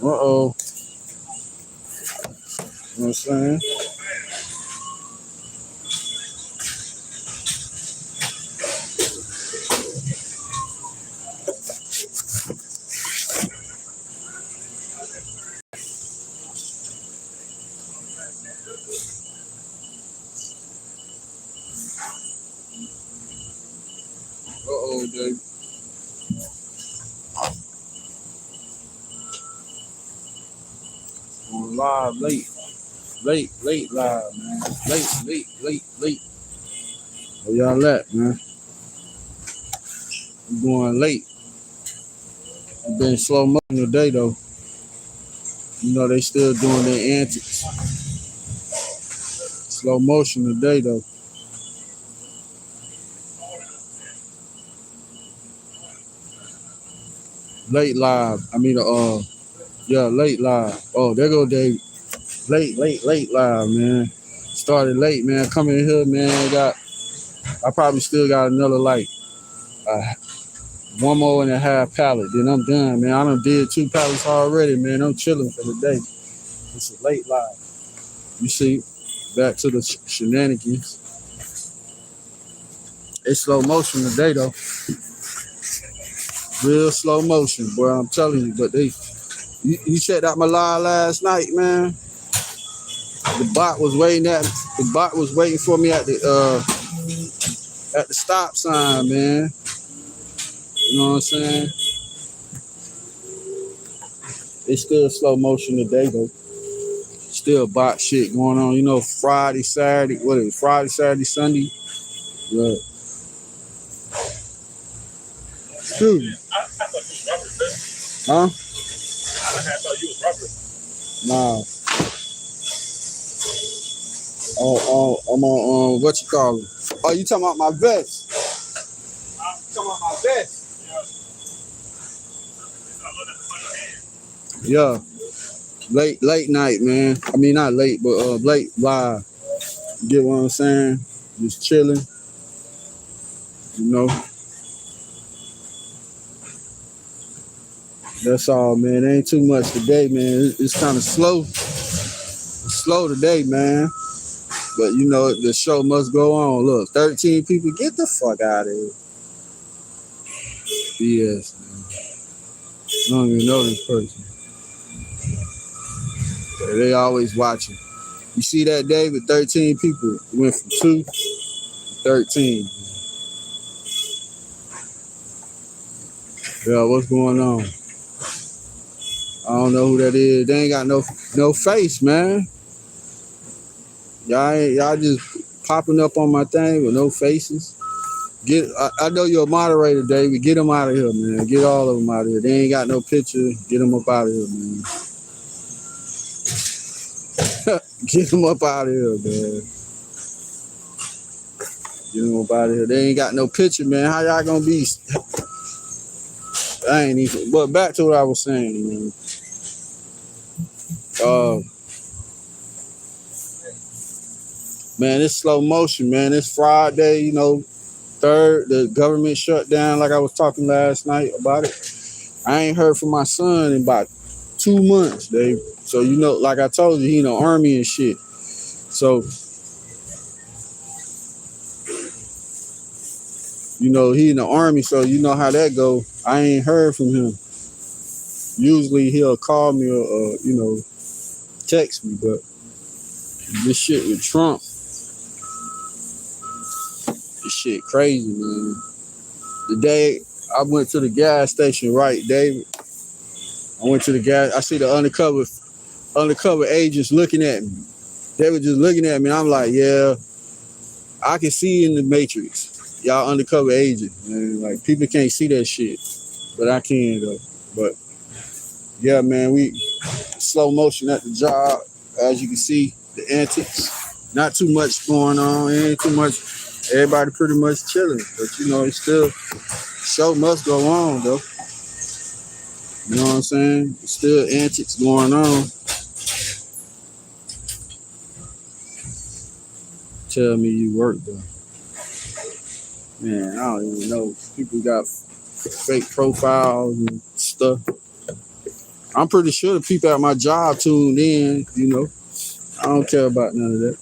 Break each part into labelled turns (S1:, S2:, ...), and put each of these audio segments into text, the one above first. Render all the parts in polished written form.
S1: Uh-oh. You know what I'm saying? Uh-oh, Dave. On live late. Late live, man. Late. Where y'all at, man? I'm going late. I've been slow motion today, though. You know, they still doing their antics. Slow motion today, though. Late live. Yeah, late live. Oh, there go Dave. Late live, man. Started late, man. Coming in here, man. I probably still got another uh, one more and a half pallet. Then I'm done, man. I done did 2 pallets already, man. I'm chilling for the day. It's a late live. You see, back to the shenanigans. It's slow motion today, though. Real slow motion, boy. I'm telling you. But you checked out my live last night, man. The bot was waiting for me at the stop sign, man. You know what I'm saying? It's still slow motion today, though. Still bot shit going on. You know, Friday, Saturday, Friday, Saturday, Sunday. Look. Dude. Huh? I thought you was Robert. Nah. Oh, I'm on, what you call it? Oh, you talking about my vest? You talking about my vest? Yeah. Late night, man. I mean, not late, but late live. You get what I'm saying? Just chilling. You know? That's all, man. Ain't too much today, man. It's kind of slow. It's slow today, man. But, you know, the show must go on. Look, 13 people. Get the fuck out of here. BS, man. I don't even know this person. But they always watching. You see that, David? 13 people. It went from 2 to 13. Yeah, what's going on? I don't know who that is. They ain't got no face, man. Y'all just popping up on my thing with no faces. I know you're a moderator, David. Get them out of here, man. Get all of them out of here. They ain't got no picture. Get them up out of here, man. Get them up out of here, man. Get them up out of here. They ain't got no picture, man. How y'all gonna be? I ain't even. But back to what I was saying, man. Man, it's slow motion, man. It's Friday, you know, the government shut down, like I was talking last night about it. I ain't heard from my son in about 2 months, Dave. So, you know, like I told you, he in the Army and shit. So, you know, he in the Army, so you know how that go. I ain't heard from him. Usually he'll call me or you know, text me, but this shit with Trump, this shit crazy, man. The day I went to the gas station, right, David? I went to the gas. I see the undercover agents looking at me. They were just looking at me. I'm like, yeah, I can see in the Matrix. Y'all undercover agent, man. Like, people can't see that shit, but I can, though. But, yeah, man, we slow motion at the job. As you can see, the antics. Not too much going on. Ain't too much. Everybody pretty much chilling. But, you know, it's still, show must go on, though. You know what I'm saying? There's still antics going on. Tell me you work, though. Man, I don't even know. People got fake profiles and stuff. I'm pretty sure the people at my job tuned in, you know. I don't care about none of that.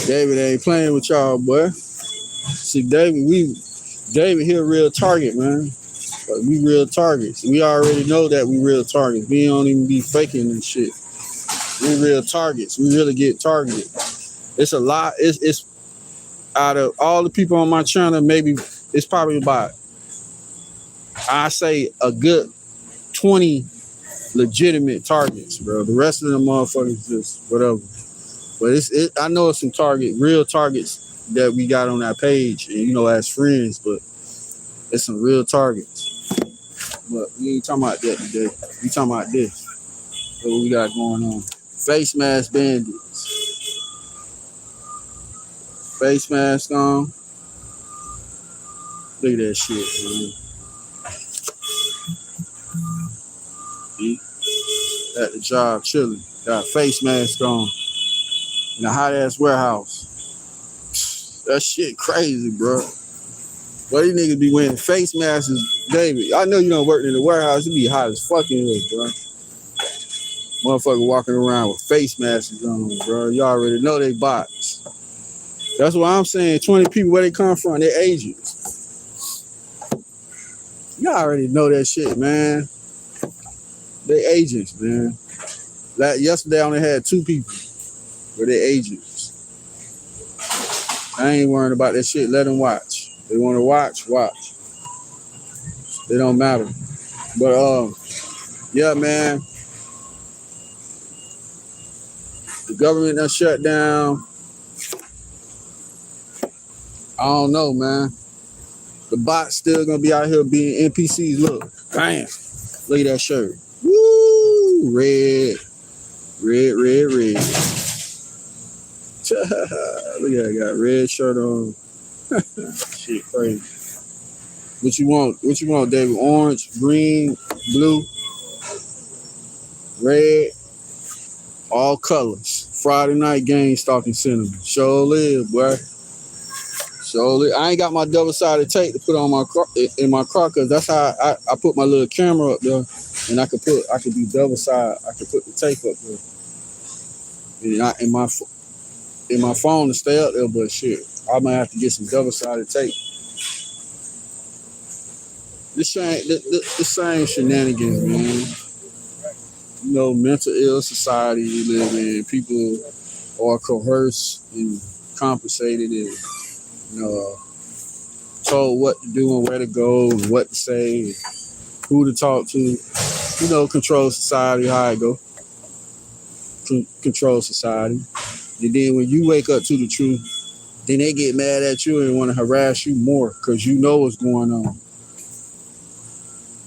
S1: David ain't playing with y'all, boy. See, David here real target, man. Like, we real targets. We already know that we real targets. We don't even be faking and shit. We real targets. We really get targeted. It's a lot. It's out of all the people on my channel, maybe it's probably about, I say, a good 20 legitimate targets, bro. The rest of them motherfuckers just whatever. But I know it's some real targets that we got on that page, and you know, as friends, but it's some real targets. But we ain't talking about that today. We talking about this. What we got going on? Face mask bandits. Face mask on. Look at that shit, man. See? At the job, chilling. Got a face mask on. In a hot ass warehouse. That shit crazy, bro. But these niggas be wearing face masks, David. I know you don't work in the warehouse. It be hot as fucking here, bro. Motherfucker walking around with face masks on, bro. You already know they bots. That's what I'm saying. 20 people, where they come from, they're agents. You already know that shit, man. They agents, man. Yesterday I only had 2 people, but they agents. I ain't worrying about that shit. Let them watch. They want to watch. It don't matter. But yeah, man. The government done shut down. I don't know, man. The bots still gonna be out here being NPCs. Look, bam. Look at that shirt. Woo! Red. Look at that guy, red shirt on. Shit crazy. What you want, David? Orange, green, blue, red, all colors. Friday night game stalking cinnamon. Sure live, boy. Sure live. I ain't got my double-sided tape to put on in my car, because that's how I put my little camera up there, and I could do double-sided. I could put the tape up there. And in my phone to stay up there, but shit, I might have to get some double-sided tape. The same shenanigans, man. You know, mental ill society we live in. People are coerced and compensated and, you know, told what to do and where to go and what to say and who to talk to. You know, control society, how it go. Control society. And then when you wake up to the truth, then they get mad at you and want to harass you more because you know what's going on.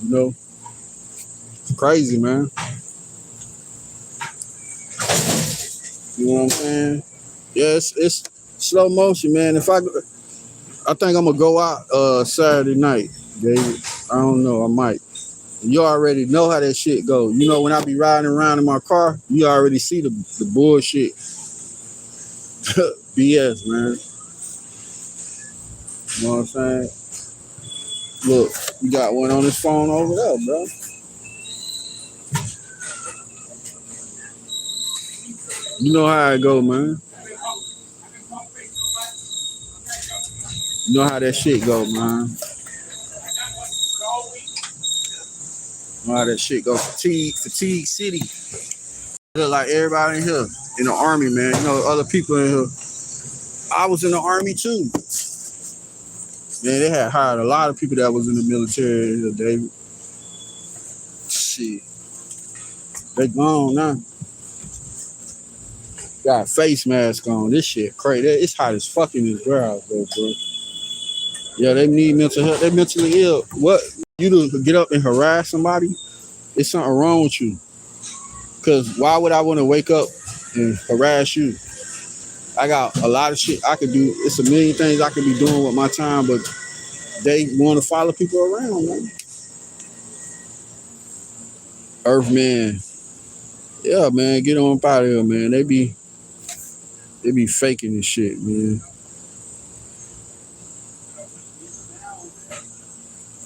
S1: You know? It's crazy, man. You know what I'm saying? Yeah, it's slow motion, man. I think I'm gonna go out Saturday night, David. I don't know, I might. You already know how that shit go. You know, when I be riding around in my car, you already see the bullshit. BS, man. You know what I'm saying? Look, we got one on this phone over there, bro. You know how it go, man. You know how that shit go, man. You know how that shit go. Fatigue City. Look like everybody in here in the army, man. You know, other people in here. I was in the army too. Man, they had hired a lot of people that was in the military, David. Shit. They gone now. Got a face mask on. This shit crazy. It's hot as fuck in this warehouse, though, bro. Yeah, they need mental health. They mentally ill. What? You to get up and harass somebody? It's something wrong with you. Because why would I want to wake up and harass you? I got a lot of shit I could do. It's a million things I could be doing with my time, but they want to follow people around, man. Earthman. Yeah, man, get on out of here, man. They be faking this shit, man.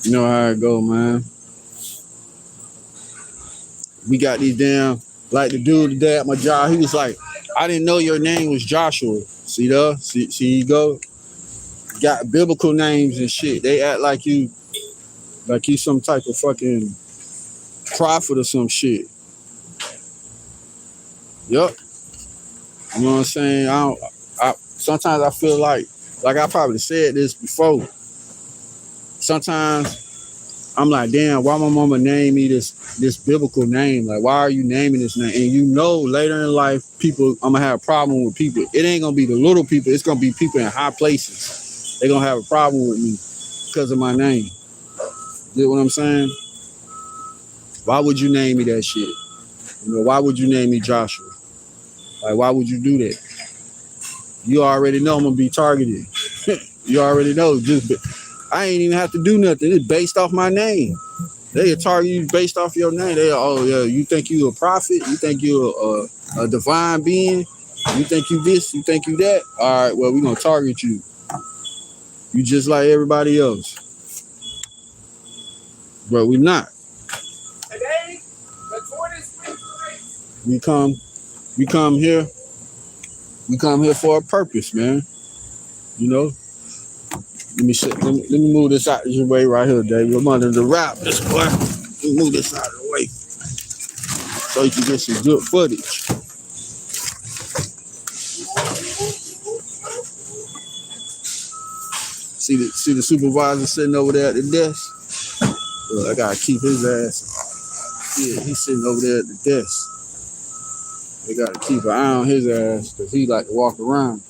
S1: You know how it go, man. We got these damn, like the dude today at my job, he was like, I didn't know your name was Joshua. See there? See you go? Got biblical names and shit. They act like you some type of fucking prophet or some shit. Yup. You know what I'm saying? I sometimes I feel like I probably said this before. Sometimes I'm like, damn, why my mama name me this biblical name? Like, why are you naming this name? And you know, later in life, people, I'm gonna have a problem with people. It ain't gonna be the little people. It's gonna be people in high places. They gonna have a problem with me because of my name. You know what I'm saying? Why would you name me that shit? You know, why would you name me Joshua? Like, why would you do that? You already know I'm gonna be targeted. You already know. I ain't even have to do nothing. It's based off my name. They target you based off your name. Oh yeah, you think you a prophet? You think you a divine being? You think you this? You think you that? All right, well, we gonna target you. You just like everybody else, but we not. We come here. We come here for a purpose, man. You know. Let me move this out of your way right here, David. I'm under the wrap this boy. Let me move this out of the way so you can get some good footage. See the supervisor sitting over there at the desk? Well, I gotta keep his ass. Yeah, he's sitting over there at the desk. They gotta keep an eye on his ass because he like to walk around.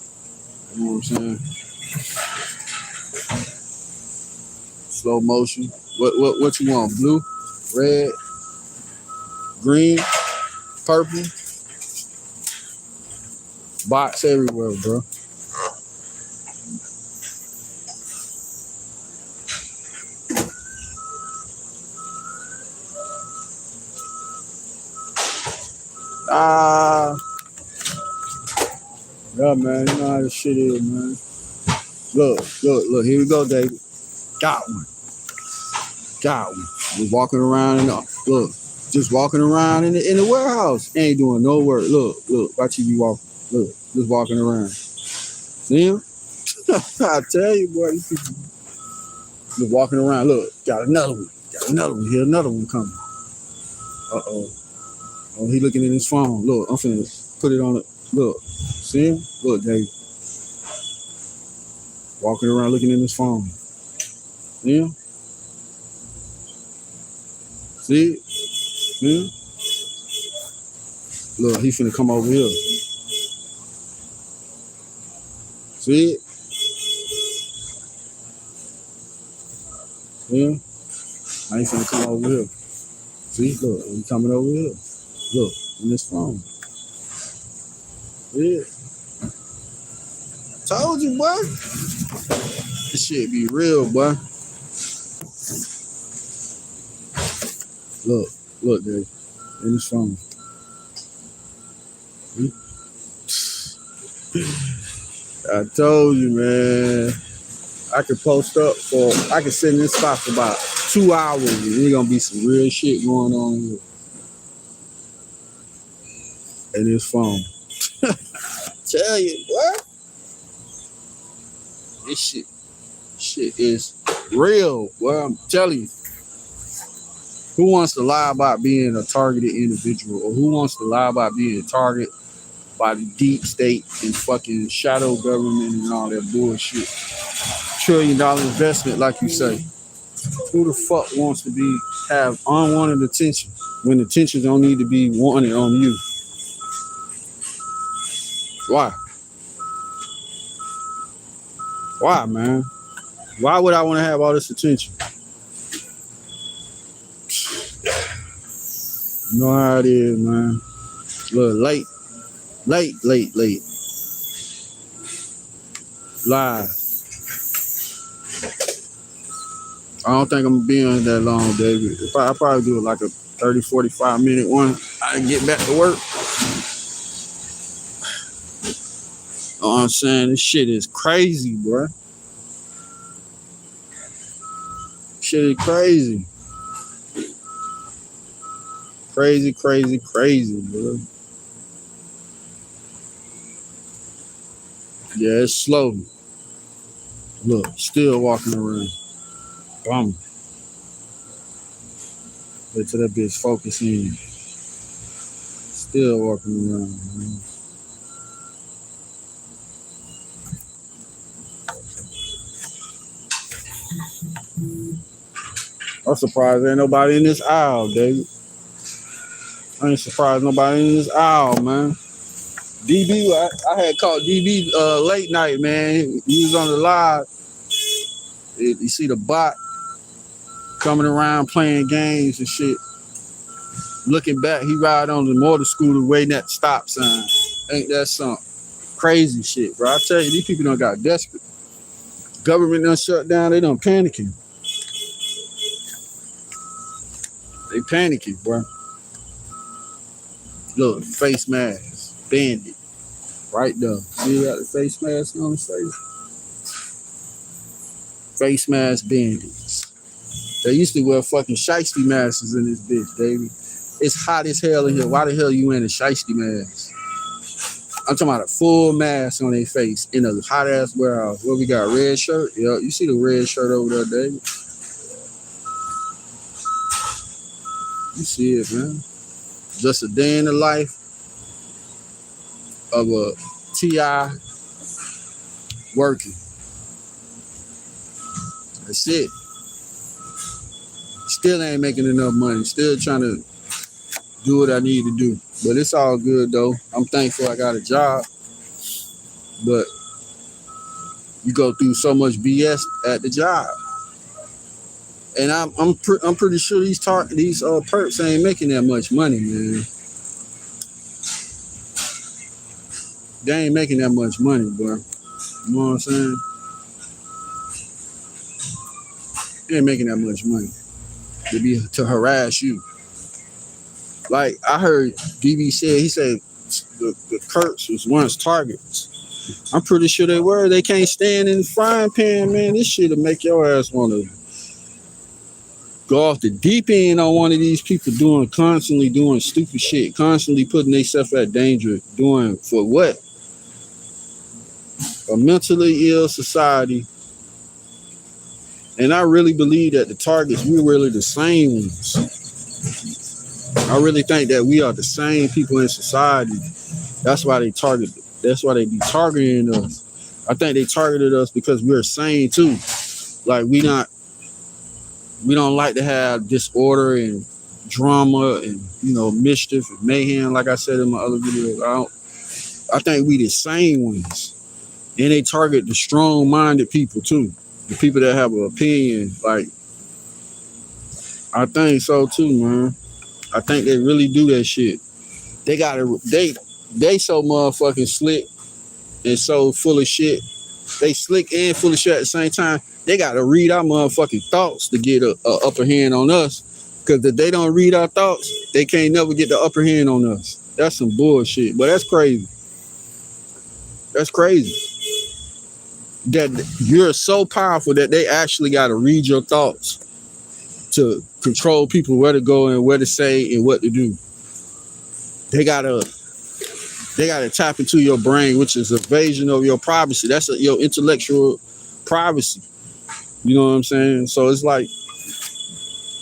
S1: You know what I'm saying? Slow motion. What you want? Blue, red, green, purple. Box everywhere, bro. Yeah, man. You know how this shit is, man. Look. Here we go, David. Got one. Just walking around just walking around in the warehouse. Ain't doing no work. Look. Watch you be walking. Look, just walking around. See him? I tell you, boy, these people just walking around. Look, got another one. Here another one coming. Oh, he looking at his phone. Look, I'm finna put it on it. Look, see him? Look, Dave. Walking around looking at his phone. See him? See it? See him? Look, he finna come over here. See it? See him? I ain't finna come over here. See? Look, he coming over here. Look, in this phone. Yeah. Told you, boy. This shit be real, boy. Look, dude. In his phone. I told you, man. I could sit in this spot for about 2 hours and there's gonna be some real shit going on here. In his phone. Tell you, what? This shit is real, boy. I'm telling you. Who wants to lie about being a targeted individual, or who wants to lie about being targeted by the deep state and fucking shadow government and all that bullshit? $1 trillion investment, like you say. Who the fuck wants to have unwanted attention when attention don't need to be wanted on you? Why? Why, man? Why would I want to have all this attention? You know how it is, man. Look, late. Live. I don't think I'm gonna be on that long, David. I'll probably do it like a 30, 45-minute one. I can get back to work. You know what I'm saying? This shit is crazy, bro. shit is crazy. Crazy, crazy, crazy, bro. Yeah, it's slow. Look, still walking around. Bum. Wait till that bitch focus in. Still walking around, man. I'm surprised ain't nobody in this aisle, David. I ain't surprised nobody in this aisle, man. DB, I had caught DB late night, man. He was on the live. You see the bot coming around playing games and shit. Looking back, he ride on the motor scooter waiting at the stop sign. Ain't that something? Crazy shit, bro. I tell you, these people done got desperate. Government done shut down, they done panicking. They panicking, bro. Look, face mask, bandit. Right there. See you got the face mask on his face? Face mask bandits. They used to wear fucking shiesty masks in this bitch, baby. It's hot as hell in here. Why the hell you wearing a shiesty mask? I'm talking about a full mask on their face in a hot ass warehouse. What we got? Red shirt? Yeah, you see the red shirt over there, David? You see it, man. Just a day in the life of a T.I. working. That's it. Still ain't making enough money. Still trying to do what I need to do. But it's all good, though. I'm thankful I got a job. But you go through so much BS at the job. And I'm pretty sure these perps ain't making that much money, man. They ain't making that much money, bro. You know what I'm saying? They ain't making that much money to harass you. Like I heard DB said, he said the Kurds was once targets. I'm pretty sure they were. They can't stand in the frying pan, man. This shit'll make your ass want to go off the deep end on one of these people constantly doing stupid shit, constantly putting themselves at danger, doing for what? A mentally ill society. And I really believe that the targets, we're really the same ones. I really think that we are the same people in society. That's why they be targeting us. I think they targeted us because we're sane too. Like we don't like to have disorder and drama and mischief and mayhem, like I said in my other videos. I think we the same ones. And they target the strong-minded people too. The people that have an opinion. Like, I think so too, man. I think they really do that shit. They so motherfucking slick and so full of shit. They slick and full of shit at the same time. They gotta read our motherfucking thoughts to get a upper hand on us. Cause if they don't read our thoughts, they can't never get the upper hand on us. That's some bullshit. But that's crazy. That's crazy. That you're so powerful that they actually gotta read your thoughts to control people where to go and where to say and what to do. They gotta tap into your brain, which is invasion of your privacy. That's your intellectual privacy. You know what I'm saying? So it's like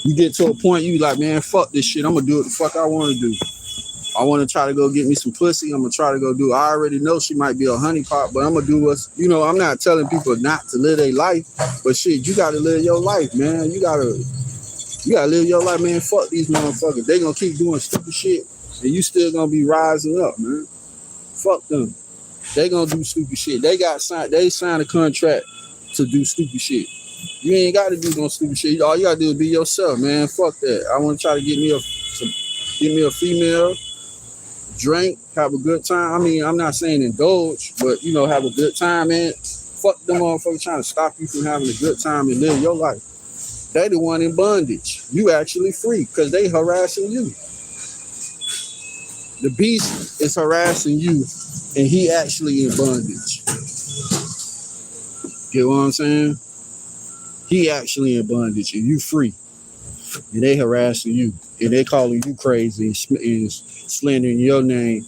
S1: you get to a point you like, man, fuck this shit. I'm gonna do what the fuck I want to do. I want to try to go get me some pussy. I'm gonna try to go do. I already know she might be a honeypot, but I'm gonna do what's. I'm not telling people not to live their life, but shit, you gotta live your life, man. You gotta live your life, man. Fuck these motherfuckers. They gonna keep doing stupid shit, and you still gonna be rising up, man. Fuck them. They gonna do stupid shit. They signed a contract to do stupid shit. You ain't gotta do no stupid shit. All you gotta do is be yourself, man. Fuck that. I wanna try to get me a female, drink, have a good time. I mean, I'm not saying indulge, but have a good time, man. Fuck them motherfuckers trying to stop you from having a good time and live your life. They the one in bondage. You actually free because they harassing you. The beast is harassing you, and he actually in bondage. Get what I'm saying? He actually in bondage and you free. And they harassing you. And they calling you crazy and slandering your name.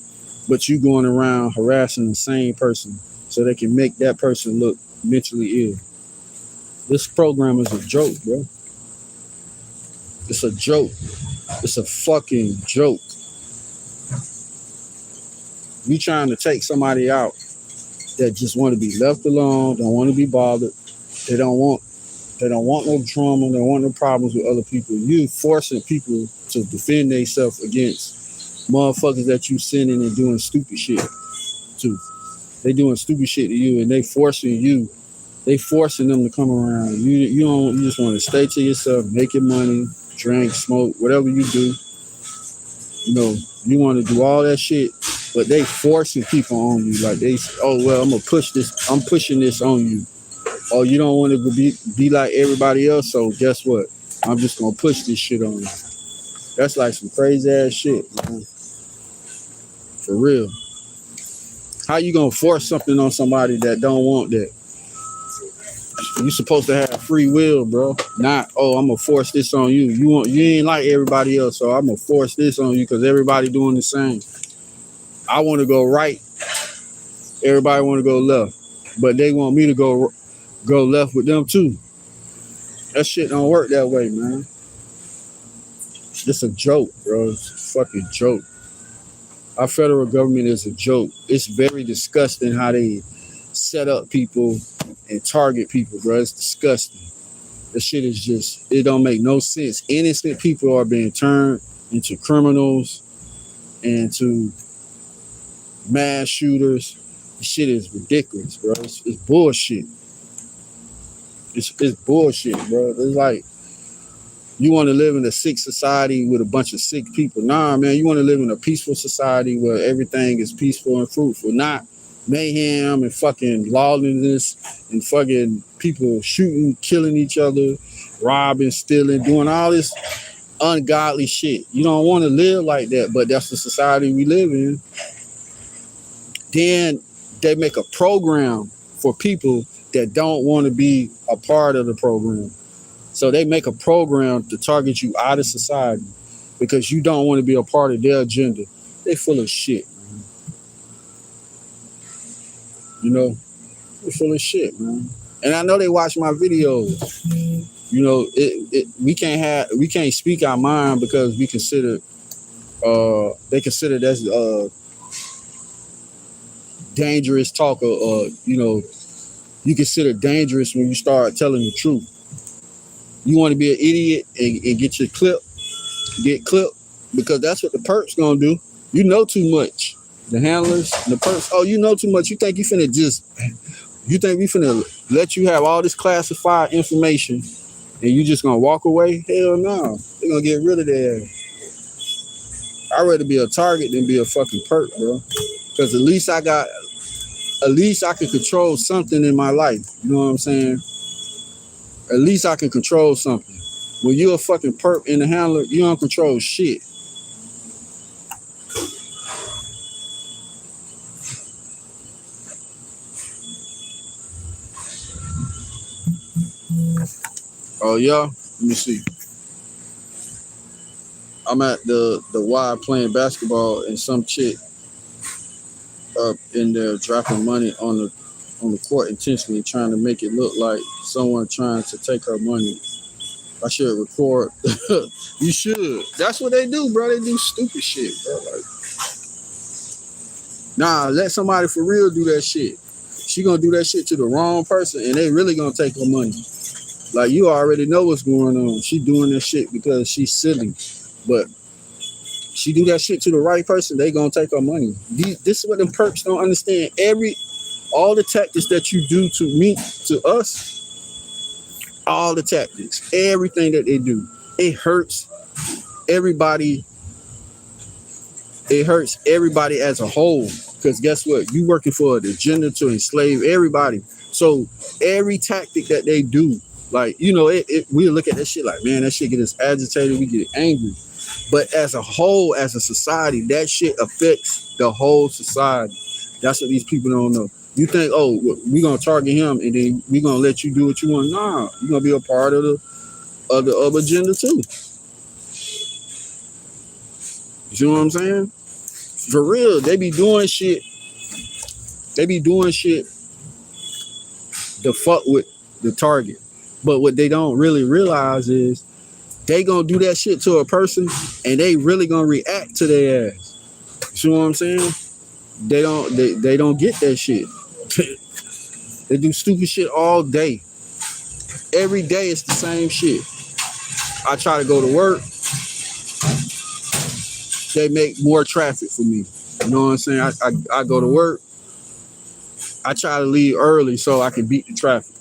S1: But you going around harassing the same person so they can make that person look mentally ill. This program is a joke, bro. It's a joke. It's a fucking joke. You trying to take somebody out that just want to be left alone, don't want to be bothered. They don't want no drama, they don't want no problems with other people. You forcing people to defend themselves against motherfuckers that you sending and doing stupid shit to. They doing stupid shit to you and they forcing them to come around. You just want to stay to yourself, make your money, drink, smoke, whatever you do. You know, you want to do all that shit, but they forcing people on you. Like I'm pushing this on you. Oh, you don't want to be like everybody else, so guess what? I'm just gonna push this shit on you. That's like some crazy ass shit, man. For real. How you gonna force something on somebody that don't want that? You supposed to have free will, bro. Not, I'm gonna force this on you. You ain't like everybody else, so I'm gonna force this on you because everybody doing the same. I want to go right. Everybody want to go left, but they want me to go left with them too. That shit don't work that way, man. It's a joke, bro. It's a fucking joke. Our federal government is a joke. It's very disgusting how they set up people and target people, bro. It's disgusting. This shit is just, it don't make no sense. Innocent people are being turned into criminals and to mass shooters. This shit is ridiculous, bro. It's bullshit. It's bullshit, bro. It's like you want to live in a sick society with a bunch of sick people. Nah, man, you want to live in a peaceful society where everything is peaceful and fruitful, not mayhem and fucking lawlessness and fucking people shooting, killing each other, robbing, stealing, doing all this ungodly shit. You don't want to live like that, but that's the society we live in. Then they make a program for people that don't want to be a part of the program. So they make a program to target you out of society because you don't want to be a part of their agenda. They full of shit, man. You know, they full of shit, man. And I know they watch my videos. You know, we can't speak our mind because we consider they consider that's dangerous talk or you know, you consider dangerous when you start telling the truth. You want to be an idiot and get clipped because that's what the perps gonna do. You know too much. The handlers, the perps, you know too much. You think we finna let you have all this classified information and you just gonna walk away? Hell no. They're gonna get rid of that. I'd rather be a target than be a fucking perp, bro. Because at least I can control something in my life. You know what I'm saying? At least I can control something. When you're a fucking perp in the handler, you don't control shit. Oh yeah? Let me see. I'm at the Y playing basketball and some chick up in there dropping money on the court intentionally, trying to make it look like someone trying to take her money. I should record. You should. That's what they do, bro. They do stupid shit, bro. Like, nah, let somebody for real do that shit. She gonna do that shit to the wrong person, and they really gonna take her money. Like, you already know what's going on. She doing this shit because she's silly, but she do that shit to the right person, they gonna take her money. This is what them perps don't understand. All the tactics that you do to us, all the tactics, everything that they do, it hurts everybody. It hurts everybody as a whole. Because guess what? You working for an agenda to enslave everybody. So every tactic that they do, like, you know, we look at that shit like, man, that shit get us agitated, we get angry. But as a whole, as a society, that shit affects the whole society. That's what these people don't know. You think, oh, we gonna target him and then we gonna let you do what you want? Nah, you gonna be a part of the other agenda too. You know what I'm saying? For real, they be doing shit. They be doing shit to fuck with the target. But what they don't really realize is they gonna do that shit to a person and they really gonna react to their ass. You know what I'm saying? They don't get that shit. They do stupid shit all day. Every day it's the same shit. I try to go to work, they make more traffic for me. You know what I'm saying? I go to work, I try to leave early so I can beat the traffic.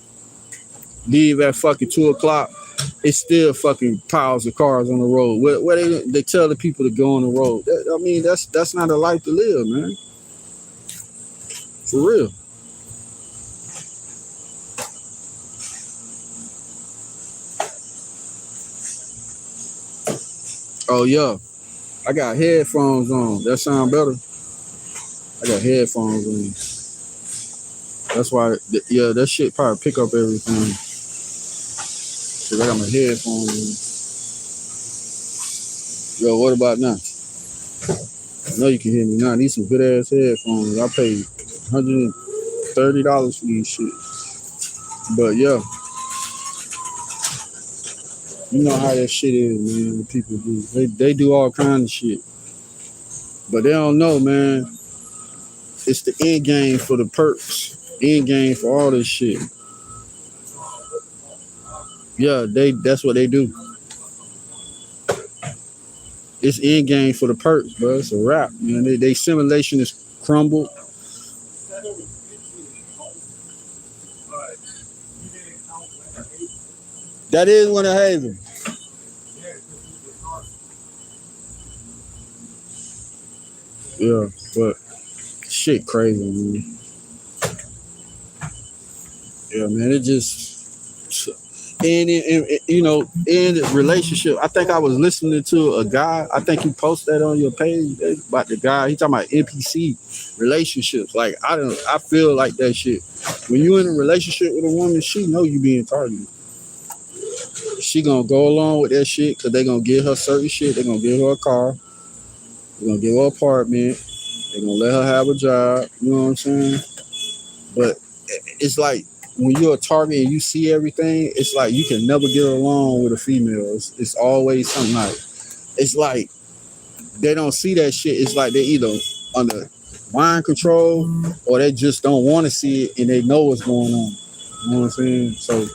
S1: Leave at fucking 2 o'clock, it's still fucking piles of cars on the road. Where they tell the people to go on the road. I mean, that's not a life to live, man. For real. Oh yeah, I got headphones on. That sound better. I got headphones on. That's why, yeah, that shit probably pick up everything. Cause I got my headphones on. Yo, what about now? I know you can hear me now. I need some good ass headphones. I paid $130 for these shit. But yeah, you know how that shit is, man. People do. They do all kinds of shit. But they don't know, man. It's the end game for the perks. End game for all this shit. Yeah, that's what they do. It's end game for the perks, bro. It's a wrap, man. They simulation is crumbled. That is Winter Haven. Yeah, but shit crazy, man. Yeah, man, it just and you know, in the relationship, I think I was listening to a guy. I think you post that on your page about the guy. He talking about NPC relationships. Like I feel like that shit. When you in a relationship with a woman, she know you being targeted. She gonna go along with that shit because they gonna give her certain shit. They gonna give her a car. They gonna give her an apartment. They gonna let her have a job. You know what I'm saying? But it's like when you're a target and you see everything, it's like you can never get along with a female. It's always something like, it's like they don't see that shit. It's like they either under mind control or they just don't want to see it and they know what's going on. You know what I'm saying? So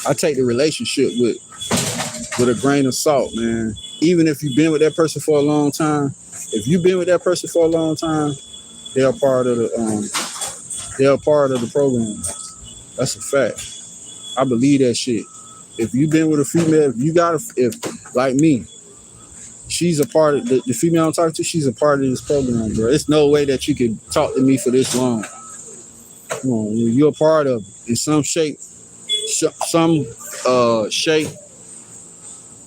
S1: I take the relationship with a grain of salt, man. Even if you've been with that person for a long time, if you've been with that person for a long time, they're part of the program. That's a fact. I believe that shit. If you've been with a female, if like me, she's a part of the female I'm talking to, she's a part of this program, bro. It's no way that you can talk to me for this long. Come on, you're a part of it in some shape, shape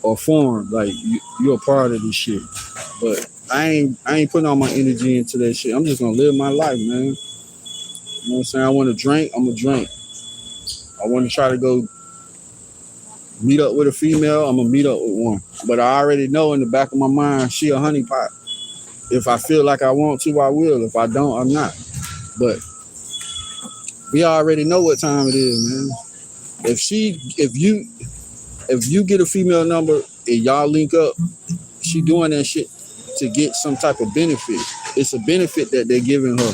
S1: or form. Like you're a part of this shit. But I ain't putting all my energy into that shit. I'm just gonna live my life, man. You know what I'm saying? I want to drink, I'm gonna drink. I want to try to go meet up with a female, I'm gonna meet up with one. But I already know in the back of my mind, she a honeypot. If I feel like I want to, I will. If I don't, I'm not. But we already know what time it is, man. If you get a female number and y'all link up, she doing that shit to get some type of benefit. It's a benefit that they're giving her.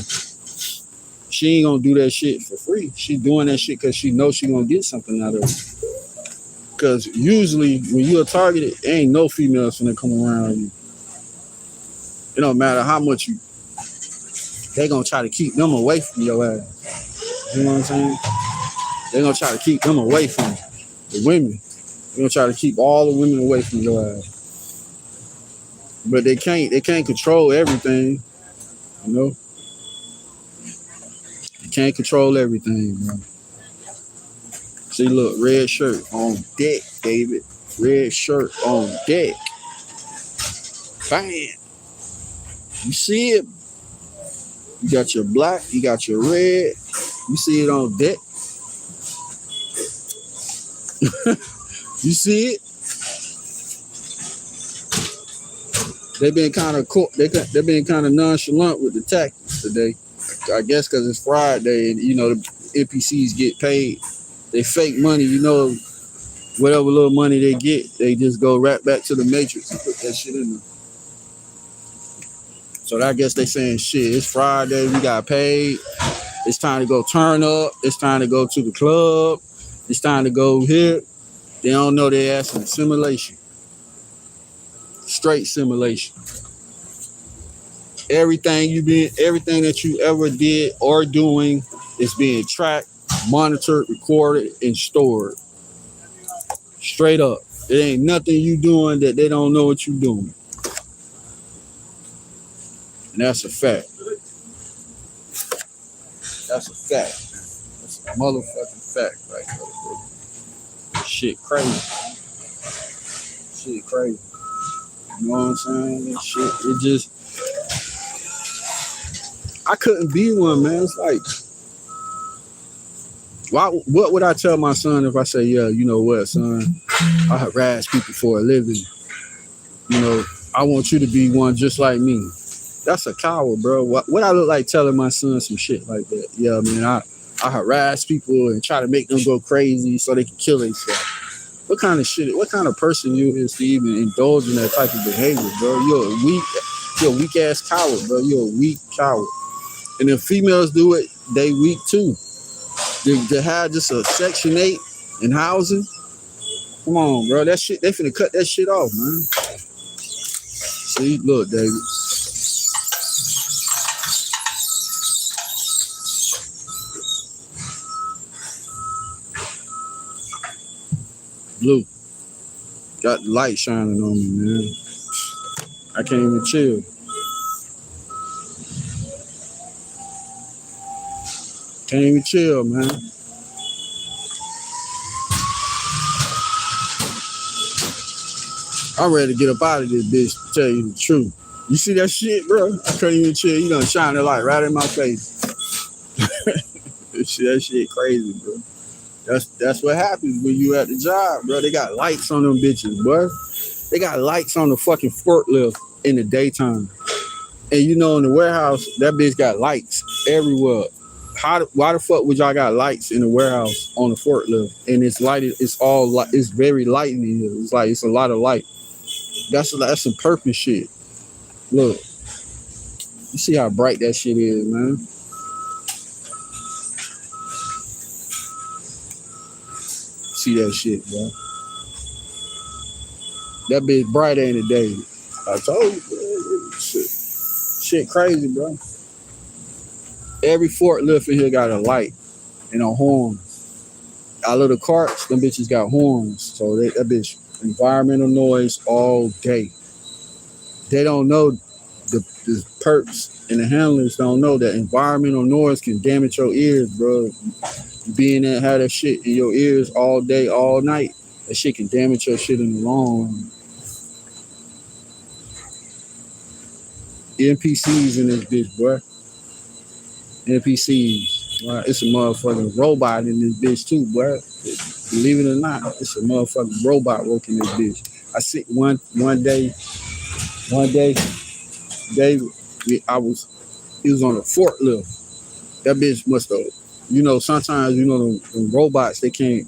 S1: She ain't gonna do that shit for free. She doing that shit because she knows she gonna get something out of it. Because usually when you're targeted, ain't no females gonna come around you. It don't matter how much they gonna try to keep them away from your ass. You know what I'm saying? They gonna try to keep them away from the women. They gonna try to keep all the women away from your ass. But they can't control everything, you know? They can't control everything, bro. See, look, red shirt on deck, David. Red shirt on deck. Bam. You see it? You got your black, you got your red. You see it on deck. You see it? They've been kind of they've been kind of nonchalant with the tactics today. I guess because it's Friday and the NPCs get paid. They fake money, whatever little money they get, they just go right back to the Matrix and put that shit in there. So I guess they saying shit. It's Friday, we got paid. It's time to go turn up. It's time to go to the club. It's time to go here. They don't know their ass in simulation. Straight simulation. Everything that you ever did or doing is being tracked, monitored, recorded, and stored. Straight up. It ain't nothing you doing that they don't know what you doing. And that's a fact. That's a fact. That's a motherfucking fact right there, bro. Shit crazy. Shit crazy. You know what I'm saying? That shit, it just... I couldn't be one, man. It's like... What would I tell my son if I say, yeah, you know what, son? I harass people for a living. I want you to be one just like me. That's a coward, bro. What I look like telling my son some shit like that? Yeah, man, I harass people and try to make them go crazy so they can kill themselves. What kind of shit? What kind of person you is to even indulge in that type of behavior, bro? You're a weak ass coward, bro. You're a weak coward. And if females do it, they weak too. To have just a Section 8 in housing, come on, bro. That shit, they finna cut that shit off, man. See, look, David. Blue. Got the light shining on me, man. I can't even chill. Can't even chill, man. I'm ready to get up out of this bitch, to tell you the truth. You see that shit, bro? I couldn't even chill. You done shine the light right in my face. That shit crazy, bro. That's what happens when you at the job, bro. They got lights on them bitches, bro. They got lights on the fucking forklift in the daytime. And in the warehouse, that bitch got lights everywhere. Why the fuck would y'all got lights in the warehouse on the forklift? And it's lighted, it's very light in here. It's like, it's a lot of light. That's some purpose shit. Look. You see how bright that shit is, man. See that shit, bro. That bitch bright ain't a day. I told you, bro. Shit crazy, bro. Every forklift in here got a light and a horn. Our little carts, them bitches got horns. So that bitch, environmental noise all day. They don't know, the perps and the handlers don't know that environmental noise can damage your ears, bro. Being that, have that shit in your ears all day, all night, that shit can damage your shit in the long run. NPCs in this bitch, bro. NPCs. Right? It's a motherfucking robot in this bitch too, boy. Believe it or not, it's a motherfucking robot working this bitch. I see one day, he was on a forklift. That bitch must have, sometimes, the robots, they get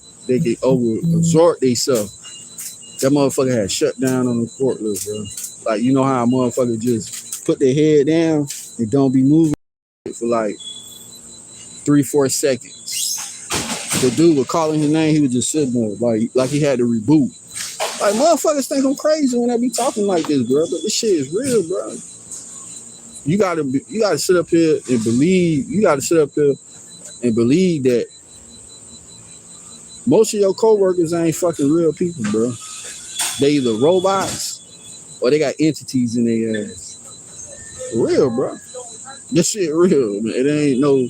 S1: overabsorb themselves. That motherfucker had shut down on the forklift, bro. Like, how a motherfucker just put their head down and don't be moving for like 3-4 seconds. The dude was calling his name, he was just sitting there like he had to reboot. Like, motherfuckers think I'm crazy when I be talking like this, bro, but this shit is real, bro. You gotta sit up here and believe. You gotta sit up here and believe that most of your coworkers ain't fucking real people, bro. They either robots or they got entities in their ass. Real, bro. This shit real, man. It ain't no,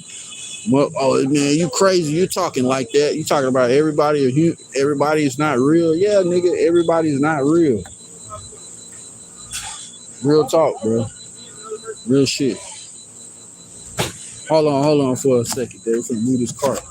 S1: oh man, you crazy. You talking like that. You talking about everybody is not real. Yeah, nigga, everybody's not real. Real talk, bro. Real shit. Hold on for a second. They're gonna move this cart.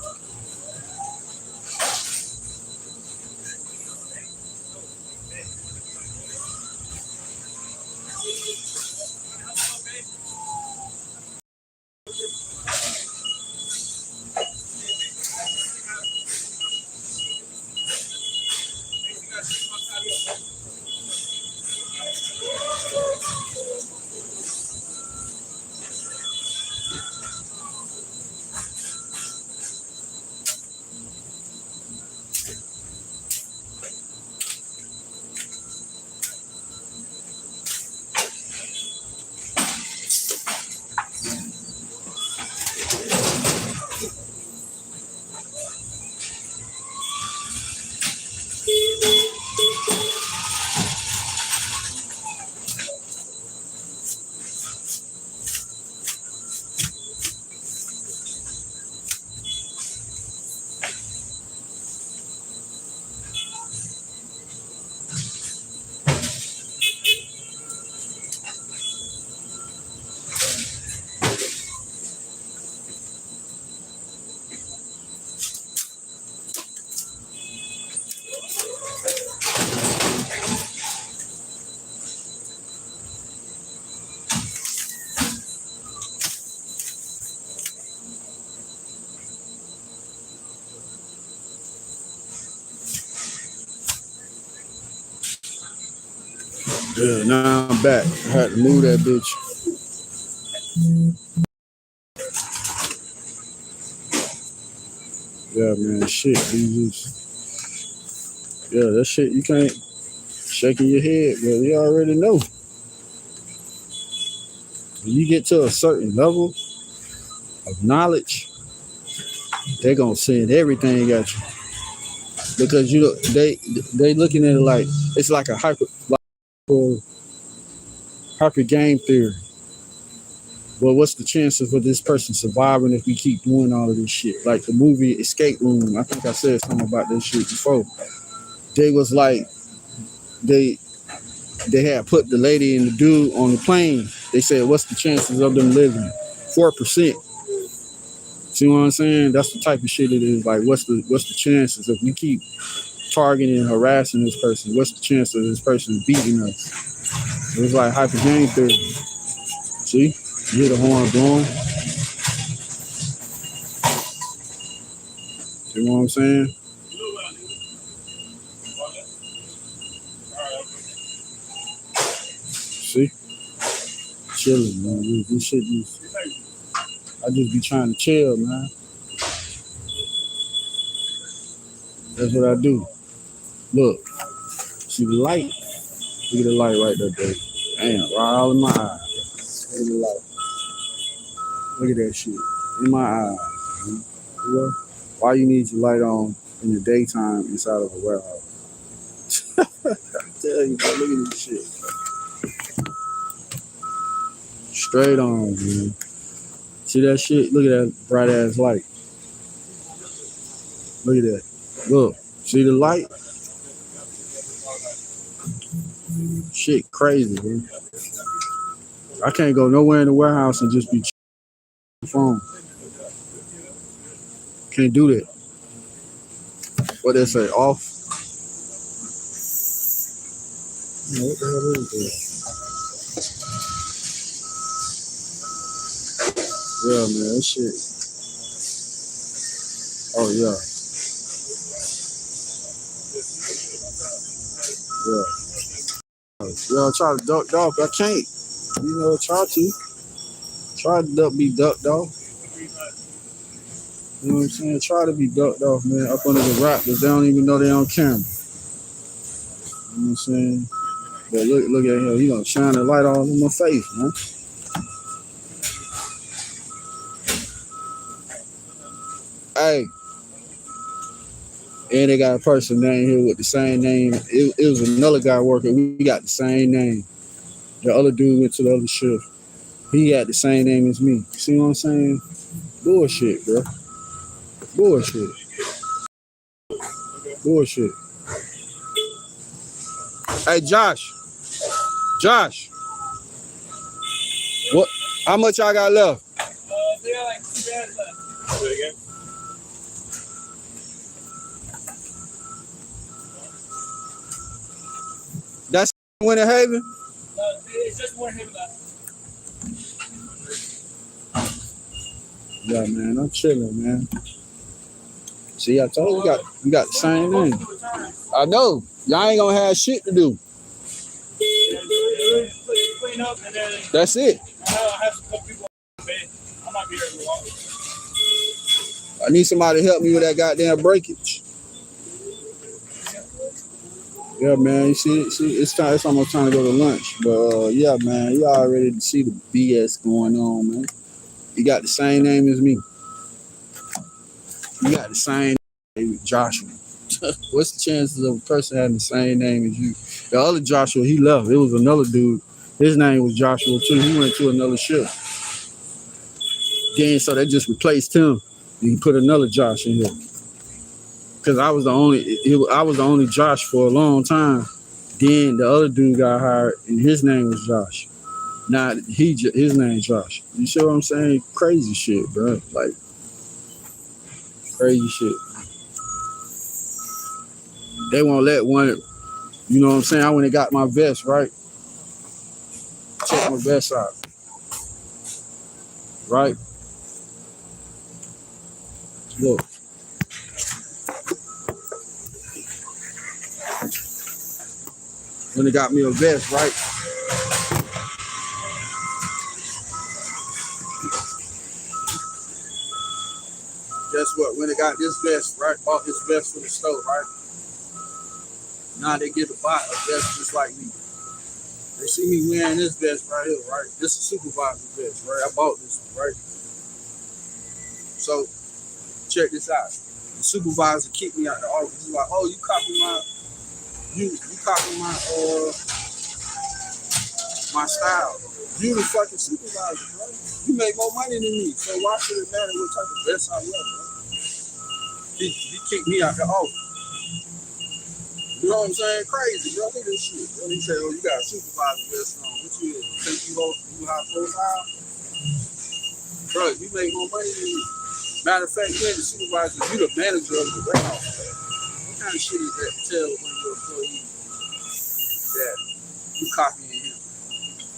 S1: Yeah, now I'm back. I had to move that bitch. Yeah, man, shit. Yeah, that shit you can't shaking your head, but you already know. When you get to a certain level of knowledge, they're gonna send everything at you because they looking at it like it's like a hyper game theory. Well, what's the chances of this person surviving if we keep doing all of this shit? Like the movie Escape Room. I think I said something about this shit before. They was like they had put the lady and the dude on the plane. They said, what's the chances of them living? 4%. See what I'm saying? That's the type of shit it is. Like, what's the chances if we keep targeting and harassing this person? What's the chance of this person beating us? It was like hyper game theory. See? You hear the horn blowing? See what I'm saying? See? Chilling, man. This shit I just be trying to chill, man. That's what I do. Look, see the light? Look at the light right there, baby. Damn, right all in my eyes. Look at the light. Look at that shit. In my eyes. Man. You know? Why you need your light on in the daytime inside of a warehouse? I tell you, bro, look at this shit. Straight on, man. See that shit? Look at that bright ass light. Look at that. Look. See the light? Shit crazy, man. I can't go nowhere in the warehouse and just be on the phone. Can't do that. What they say, off? What the hell is that? Yeah, man, that shit. Oh, yeah. Yeah. Yeah, I try to duck off. I can't. You know, try to. Try to be ducked off. You know what I'm saying? Try to be ducked off, man, up under the Raptors. They don't even know they're on camera. You know what I'm saying? But look at him. He gonna shine the light all in my face, man. Hey. And they got a person down here with the same name. It was another guy working. We got the same name. The other dude went to the other shift. He had the same name as me. See what I'm saying? Bullshit, bro. Bullshit. Bullshit. Hey, Josh. Josh. What? How much I got left? Winter Haven?
S2: It's just Winter Haven.
S1: Yeah, man, I'm chilling, man. See, I told you we got the same name. I know. Y'all ain't gonna have shit to do.
S2: Clean up and then
S1: That's it.
S2: I have some couple people on the bed. I might be here for a while.
S1: I need somebody to help me with that goddamn breakage. Yeah, man. You see, it's time. It's almost time to go to lunch. But yeah, man, you already see the BS going on, man. You got the same name as me. You got the same name with Joshua. What's the chances of a person having the same name as you? The other Joshua, he left. It was another dude. His name was Joshua too. He went to another ship. Then so they just replaced him. And put another Josh in here. Cause I was the only Josh for a long time. Then the other dude got hired, and his name was Josh. Now his name's Josh. You see what I'm saying? Crazy shit, bro. Like crazy shit. They won't let one. You know what I'm saying? I went and got my vest, right? Check my vest out, right? Look. When they got me a vest, right? Guess what? When they got this vest, right? Bought this vest from the store, right? Now they get a vest just like me. They see me wearing this vest right here, right? This is a supervisor vest, right? I bought this one, right? So check this out. The supervisor kicked me out the office. He's like, "Oh, you copy my my style. You the fucking supervisor, bro. You make more money than me. So why should it matter what type of vest I wear, bro?" He kicked me out the office. You know what I'm saying? Crazy, bro. Look at this shit. Bro. He said, "Oh, you got a supervisor vest on. What you is? Think you high profile? Bro, you make more money than me. Matter of fact, you ain't the supervisor. You the manager of the warehouse. What kind of shit is that to tell one of your employees that you copying him?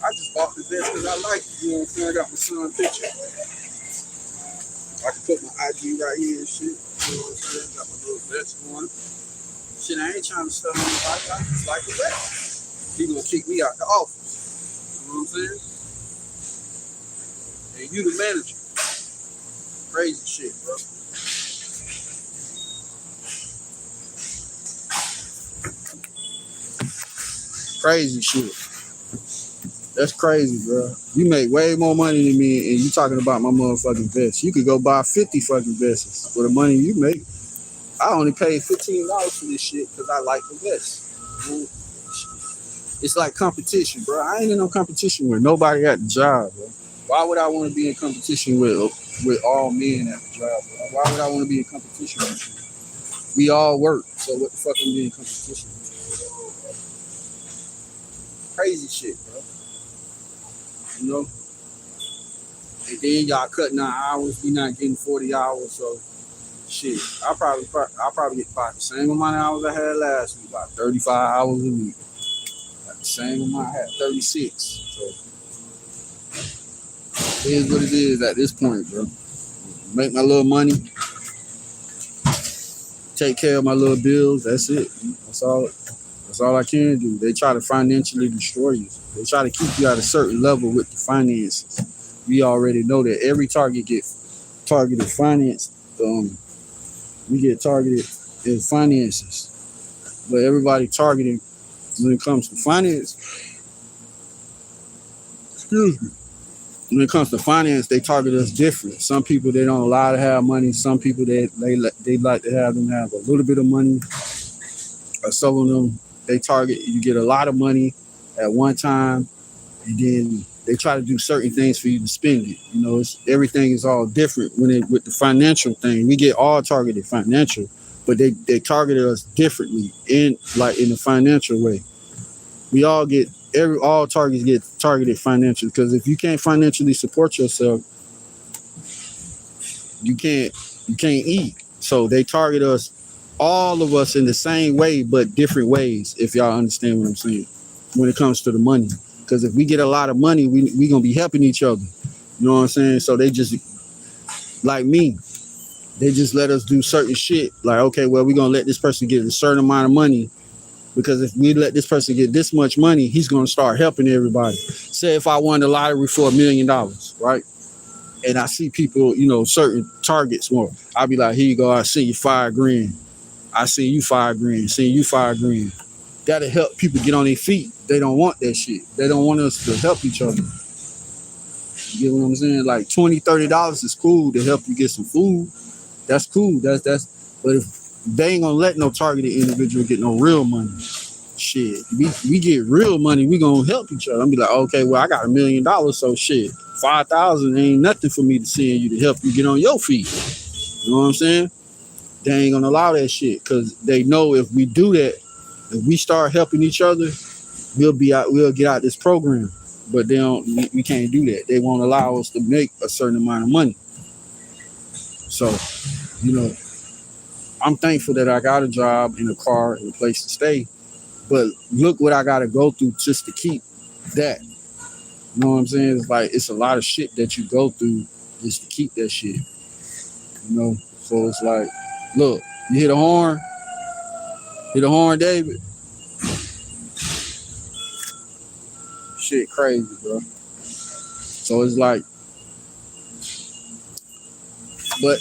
S1: I just bought the vest because I like it. You know what I'm saying? I got my son's picture. I can put my IG right here and shit. You know what I'm saying? Got my little vest on. Shit, I ain't trying to stuff anybody. I just like the vest. He gonna kick me out the office. You know what I'm saying? And you the manager. Crazy shit, bro. Crazy shit. That's crazy, bro. You make way more money than me, and you talking about my motherfucking vest. You could go buy 50 fucking vests for the money you make. I only paid $15 for this shit because I like the vest. It's like competition, bro. I ain't in no competition with nobody at the job, bro. Why would I want to be in competition with all men at the job, bro? Why would I want to be in competition with you? We all work, so what the fuck am I be in competition with? Crazy shit, bro. You know? And then y'all cutting our hours. We not getting 40 hours, so shit. I'll probably get about the same amount of hours I had last week, about 35 hours a week. Like the same amount I had, 36. So it is what it is at this point, bro. Make my little money, take care of my little bills. That's it. That's all I can do. They try to financially destroy you. They try to keep you at a certain level with the finances. We already know that every target gets targeted finance. We get targeted in finances, but everybody targeting when it comes to finance. Excuse me. When it comes to finance, they target us different. Some people they don't allow to have money. Some people they like to have them have a little bit of money. Or some of them they target you get a lot of money at one time, and then they try to do certain things for you to spend it. You know, everything is all different with the financial thing. We get all targeted financial, but they targeted us differently in the financial way. We all get all targets get targeted financially because if you can't financially support yourself, you can't eat. So they target us, all of us in the same way, but different ways. If y'all understand what I'm saying. when it comes to the money. Because if we get a lot of money, we gonna be helping each other. You know what I'm saying? So they just, like me, they just let us do certain shit. Like, okay, well, we're gonna let this person get a certain amount of money, because if we let this person get this much money, he's gonna start helping everybody. Say if I won the lottery for $1 million, right? And I see people, certain targets more. I'll be like, here you go, I see you $5,000. I see you $5,000, see you $5,000. That'll help people get on their feet. They don't want that shit. They don't want us to help each other. You get what I'm saying? Like $20, $30 is cool to help you get some food. That's cool. That's but if they ain't gonna let no targeted individual get no real money. Shit. We get real money, we gonna help each other. I'm be like, okay, well, I got $1 million, so shit. 5,000 ain't nothing for me to send you to help you get on your feet. You know what I'm saying? They ain't gonna allow that shit, because they know if we do that, if we start helping each other, we'll get out this program. But we can't do that. They won't allow us to make a certain amount of money. So, I'm thankful that I got a job and a car and a place to stay. But look what I gotta go through just to keep that. You know what I'm saying? It's like, it's a lot of shit that you go through just to keep that shit. So it's like, look, you hit a horn. Hit a horn, David. Shit crazy, bro. So it's like, but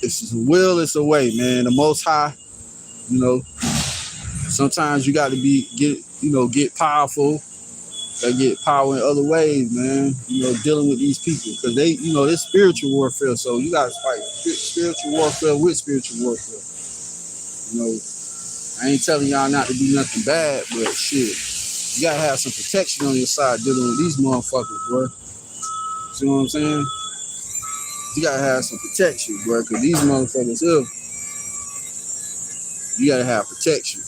S1: it's a will, it's a way, man. The Most High, sometimes you got to get powerful. They get power in other ways, man. Dealing with these people, because they, it's spiritual warfare. So you got to fight spiritual warfare with spiritual warfare. I ain't telling y'all not to do nothing bad, but shit, you gotta have some protection on your side dealing with these motherfuckers, bro. See what I'm saying? You gotta have some protection, bro, because these motherfuckers here, you gotta have protection,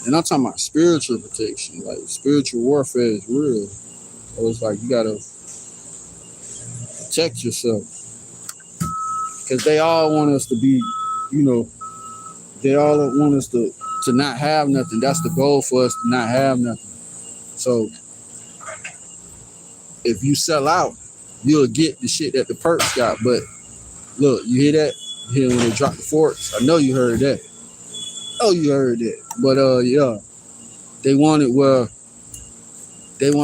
S1: and I'm talking about spiritual protection. Like, spiritual warfare is real. So it's like, you gotta protect yourself, because they all want us to be, they all want us to not have nothing. That's the goal for us, to not have nothing. So if you sell out, you'll get the shit that the perks got. But look, you hear that? You hear when they drop the forks? I know you heard that. Oh, you heard that. But yeah, they want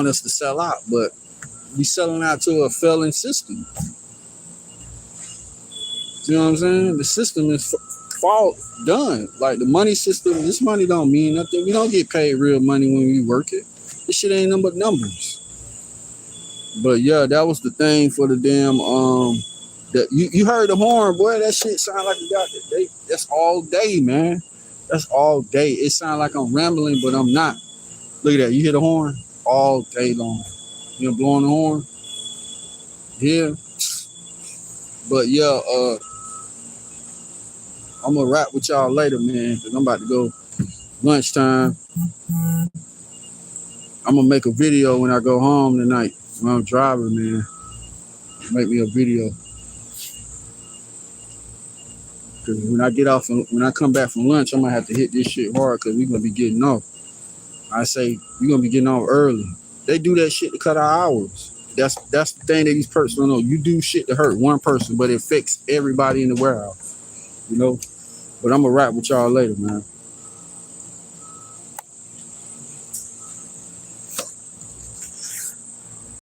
S1: us to sell out, but we selling out to a failing system. You know what I'm saying? The system is done. Like, the money system, this money don't mean nothing. We don't get paid real money when we work it. This shit ain't nothing but numbers. But yeah, that was the thing for the damn that you heard the horn, boy. That shit sound like you got that. That's all day, man. That's all day. It sound like I'm rambling, but I'm not. Look at that. You hear the horn all day long. You know, blowing the horn. Yeah. But yeah, I'm gonna rap with y'all later, man, because I'm about to go lunchtime. I'm gonna make a video when I go home tonight. When I'm driving, man. Make me a video. Because when I come back from lunch, I'm gonna have to hit this shit hard, because we're gonna be getting off. I say we're gonna be getting off early. They do that shit to cut our hours. That's the thing that these persons don't know. You do shit to hurt one person, but it affects everybody in the warehouse. But I'm gonna rap with y'all later, man.